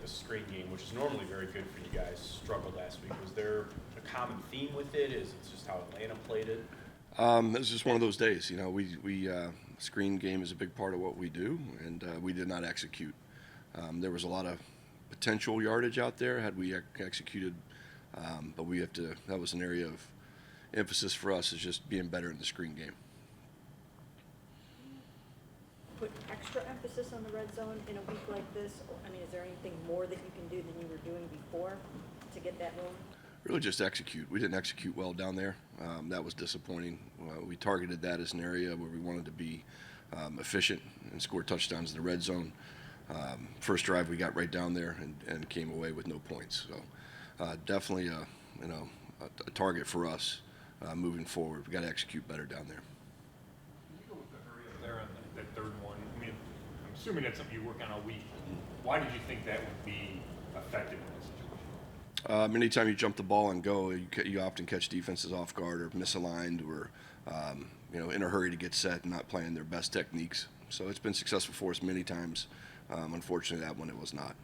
the screen game, which is normally very good for you guys, struggled last week. Was there a common theme with it? Is it just how Atlanta played it? It was just one of those days. We screen game is a big part of what we do, and we did not execute. There was a lot of potential yardage out there had we executed, but we have to. That was an area of emphasis for us, is just being better in the screen game. Put extra emphasis on the red zone in a week like this? I mean, is there anything more that you can do than you were doing before to get that going? Really just execute. We didn't execute well down there. That was disappointing. We targeted that as an area where we wanted to be efficient and score touchdowns in the red zone. First drive we got right down there and came away with no points. So definitely a target for us moving forward. We got to execute better down there. Can you go with the hurry up there on that third one? I mean, I'm assuming that's something you work on all week. Why did you think that would be effective in this situation? Anytime you jump the ball and go, you often catch defenses off guard or misaligned or in a hurry to get set and not playing their best techniques. So it's been successful for us many times. Unfortunately, that one it was not.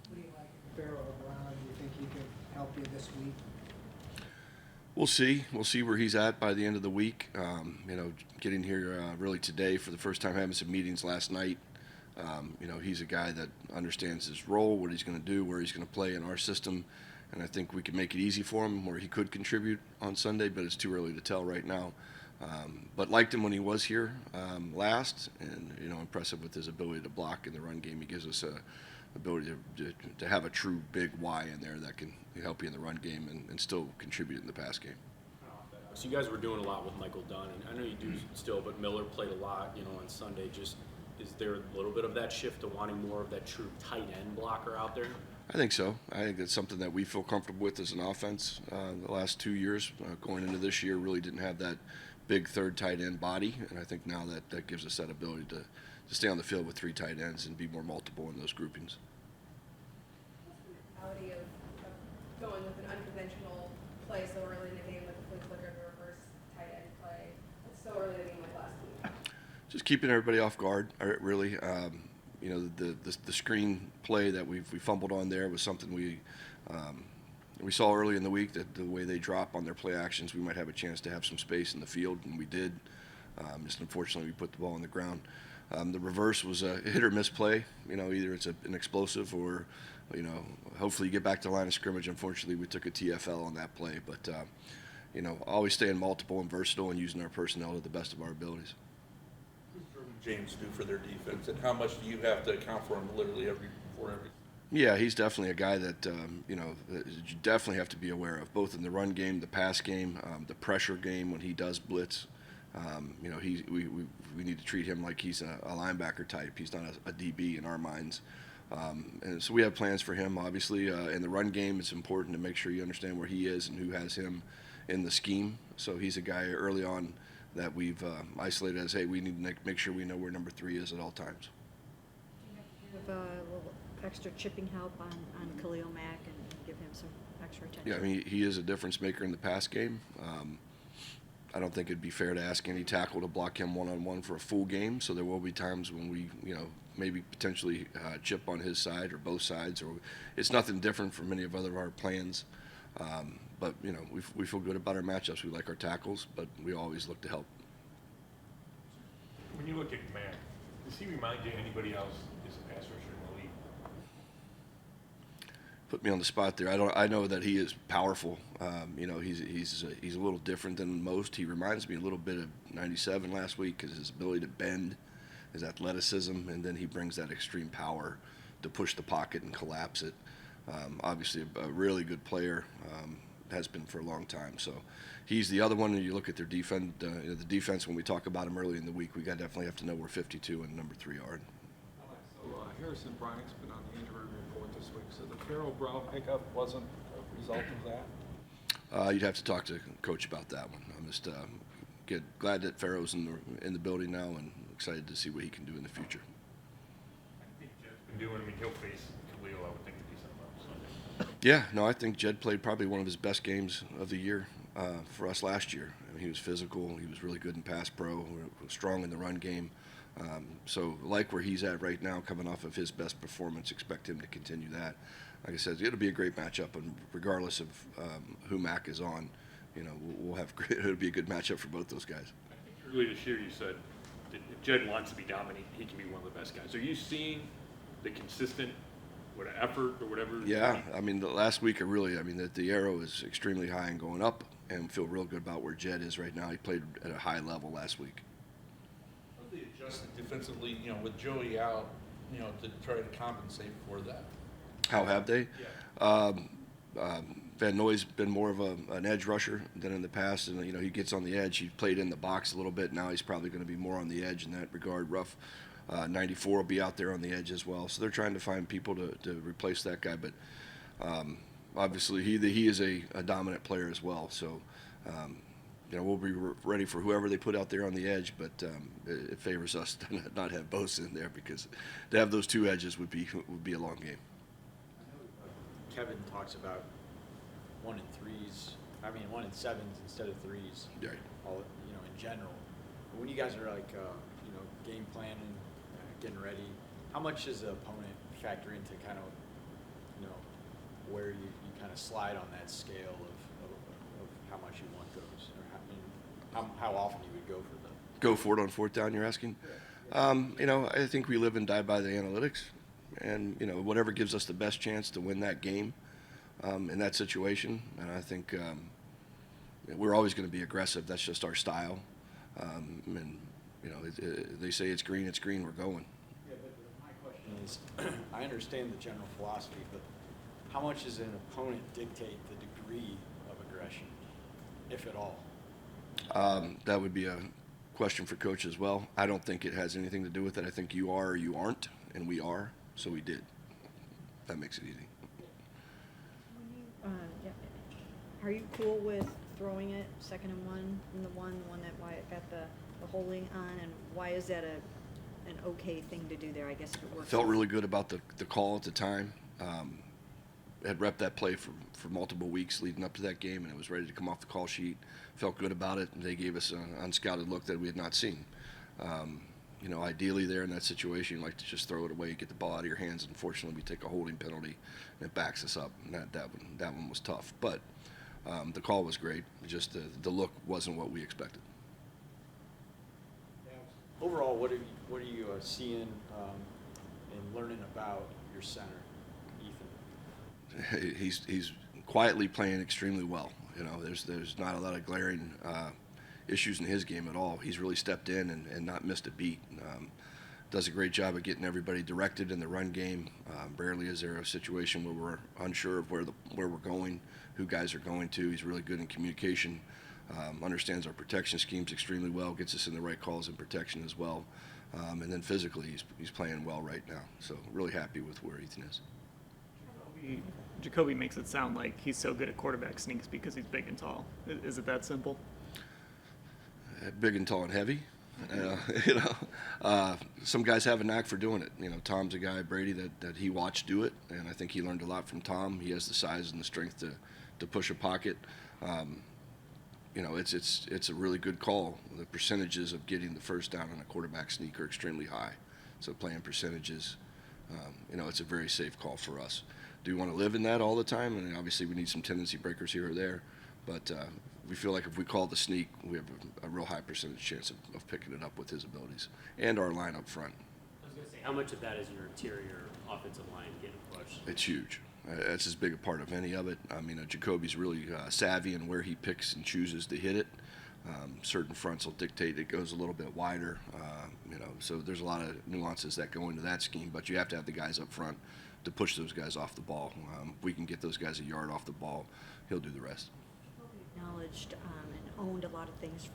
What do you like Farrell Brown? Do you think he could help you this week? We'll see. We'll see where he's at by the end of the week. Getting here really today for the first time, having some meetings last night. He's a guy that understands his role, what he's going to do, where he's going to play in our system, and I think we can make it easy for him where he could contribute on Sunday, but it's too early to tell right now. But liked him when he was here last, and impressive with his ability to block in the run game. He gives us a ability to have a true big Y in there that can help you in the run game and still contribute in the pass game. So you guys were doing a lot with Michael Dunn, and I know you do still, but Miller played a lot, on Sunday. Just is there a little bit of that shift to wanting more of that true tight end blocker out there? I think so. I think that's something that we feel comfortable with as an offense. The last 2 years, going into this year, really didn't have that big third tight end body, and I think now that gives us that ability to stay on the field with 3 tight ends and be more multiple in those groupings. What's the mentality of going with an unconventional play so early in the game, like a flea flicker, the reverse tight end play? It's so early in the game, like last week. Just keeping everybody off guard, really. The screen play that we fumbled on there was something we saw early in the week, that the way they drop on their play actions, we might have a chance to have some space in the field, and we did. Just unfortunately, we put the ball on the ground. The reverse was a hit or miss play. Either it's an explosive or, hopefully you get back to the line of scrimmage. Unfortunately, we took a TFL on that play. But, always staying multiple and versatile and using our personnel to the best of our abilities. James do for their defense, and how much do you have to account for him literally every? Yeah, he's definitely a guy that that you definitely have to be aware of, both in the run game, the pass game, the pressure game when he does blitz. We need to treat him like he's a linebacker type. He's not a DB in our minds. And so we have plans for him, obviously. In the run game, it's important to make sure you understand where he is and who has him in the scheme. So he's a guy early on that we've isolated as, hey, we need to make sure we know where number 3 is at all times. With a little extra chipping help on Khalil Mack and give him some extra attention. Yeah, I mean, he is a difference maker in the pass game. I don't think it'd be fair to ask any tackle to block him one-on-one for a full game, so there will be times when we, maybe potentially chip on his side or both sides. Or it's nothing different from many of our plans. But, we feel good about our matchups. We like our tackles, but we always look to help. When you look at Mack, does he remind you of anybody else as a pass rusher in the league? Put me on the spot there. I know that he is powerful. He's a little different than most. He reminds me a little bit of 97 last week because his ability to bend, his athleticism, and then he brings that extreme power to push the pocket and collapse it. Obviously, a really good player. Has been for a long time. So he's the other one. And you look at their defense, the defense, when we talk about them early in the week, we definitely have to know where 52 and number 3 are. So Harrison Bryant's been on the injury report this week. So the Farrell Brown pickup wasn't a result of that? You'd have to talk to Coach about that one. I'm just glad that Farrell's in the building now and excited to see what he can do in the future. I think Jedd's been doing. He'll face Khalil, I would think, a decent amount Sunday. Yeah, no, I think Jedd played probably one of his best games of the year for us last year. I mean, he was physical. He was really good in pass pro. Strong in the run game. So like where he's at right now, coming off of his best performance, expect him to continue that. Like I said, it'll be a great matchup, and regardless of who Mack is on, we'll have it'll be a good matchup for both those guys. I think earlier this year you said that if Jedd wants to be dominant, he can be one of the best guys. Are you seeing the consistent effort or whatever? Yeah, I mean, the last week the arrow is extremely high and going up, and feel real good about where Jedd is right now. He played at a high level last week. How have they adjusted defensively, with Joey out, to try to compensate for that? How have they? Yeah. Van Nooy's been more of an edge rusher than in the past, and he gets on the edge. He played in the box a little bit. Now he's probably going to be more on the edge in that regard. 94 will be out there on the edge as well. So they're trying to find people to replace that guy. But obviously he is a dominant player as well. So we'll be ready for whoever they put out there on the edge. But it favors us to not have Bosa in there, because to have those two edges would be a long game. Kevin talks about 1 and 7s instead of 3s. Right. All in general. But when you guys are like game planning, getting ready, how much does the opponent factor into kind of where you kind of slide on that scale of how much you want those, or how often you would go for them? Go for it on fourth down, you're asking? I think we live and die by the analytics, and whatever gives us the best chance to win that game in that situation. And I think we're always going to be aggressive. That's just our style. They say it's green, we're going. Yeah, but my question is, I understand the general philosophy, but how much does an opponent dictate the degree of aggression, if at all? That would be a question for coach as well. I don't think it has anything to do with it. I think you are or you aren't, and we are, so we did. That makes it easy. Are you cool with throwing it 2nd and 1 in the one that Wyatt got the holding on, and why is that an okay thing to do there? I guess if it works. Felt really good about the call at the time. Had repped that play for multiple weeks leading up to that game, and it was ready to come off the call sheet. Felt good about it, and they gave us an unscouted look that we had not seen. Ideally there in that situation, you like to just throw it away, get the ball out of your hands. Unfortunately, we take a holding penalty, and it backs us up. And that one was tough. But the call was great. Just the look wasn't what we expected. Overall, what are you seeing and learning about your center, Ethan? He's quietly playing extremely well. There's not a lot of glaring issues in his game at all. He's really stepped in and not missed a beat. Does a great job of getting everybody directed in the run game. Rarely is there a situation where we're unsure of where we're going, who guys are going to. He's really good in communication. Understands our protection schemes extremely well. Gets us in the right calls in protection as well. And then physically, he's playing well right now. So really happy with where Ethan is. Jacoby makes it sound like he's so good at quarterback sneaks because he's big and tall. Is it that simple? Big and tall and heavy. Some guys have a knack for doing it. Tom's a guy, Brady, that he watched do it, and I think he learned a lot from Tom. He has the size and the strength to push a pocket. It's a really good call. The percentages of getting the first down on a quarterback sneak are extremely high. So playing percentages, it's a very safe call for us. Do we want to live in that all the time? And obviously we need some tendency breakers here or there, but we feel like if we call the sneak, we have a real high percentage chance of picking it up with his abilities and our line up front. I was going to say, how much of that is your interior offensive line getting pushed? It's huge. That's as big a part of any of it. Jacoby's really savvy in where he picks and chooses to hit it. Certain fronts will dictate it goes a little bit wider, so there's a lot of nuances that go into that scheme, but you have to have the guys up front to push those guys off the ball. If we can get those guys a yard off the ball, he'll do the rest. Acknowledged and owned a lot of things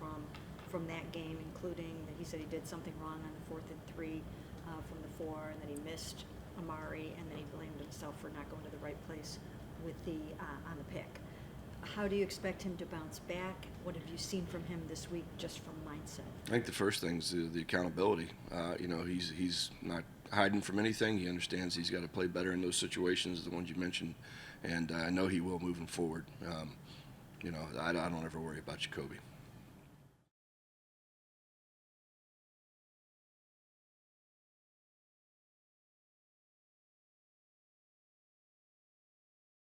from that game, including that he said he did something wrong on the 4th and 3 from the 4, and that he missed Amari, and then he blamed himself for not going to the right place with the on the pick. How do you expect him to bounce back? What have you seen from him this week, just from mindset? I think the first thing is the accountability. He's not hiding from anything. He understands he's got to play better in those situations, the ones you mentioned, and I know he will moving forward. I don't ever worry about Jacoby.